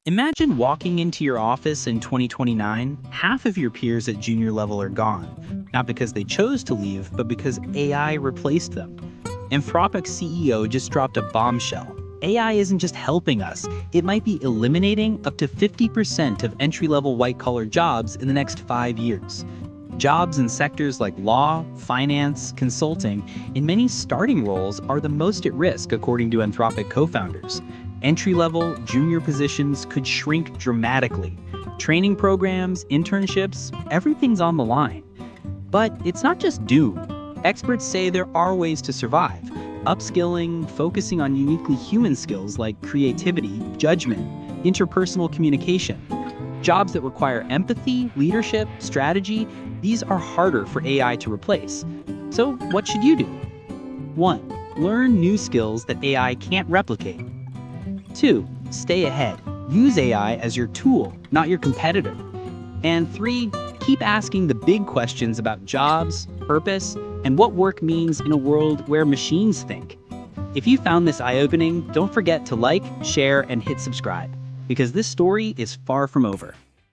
Imagine walking into your office in 2029, half of your peers at junior level are gone. Not because they chose to leave, but because AI replaced them. Anthropic CEO just dropped a bombshell. AI isn't just helping us, it might be eliminating up to 50% of entry-level white-collar jobs in the next 5 years. Jobs in sectors like law, finance, consulting, and many starting roles are the most at risk, according to Anthropic co-founders. Entry-level, junior positions could shrink dramatically. Training programs, internships, everything's on the line. But it's not just doom. Experts say there are ways to survive. Upskilling, focusing on uniquely human skills like creativity, judgment, interpersonal communication. Jobs that require empathy, leadership, strategy, these are harder for AI to replace. So what should you do? 1. Learn new skills that AI can't replicate. 2. Stay ahead. Use AI as your tool, not your competitor. And 3. Keep asking the big questions about jobs, purpose, and what work means in a world where machines think. If you found this eye-opening, don't forget to like, share, and hit subscribe, because this story is far from over.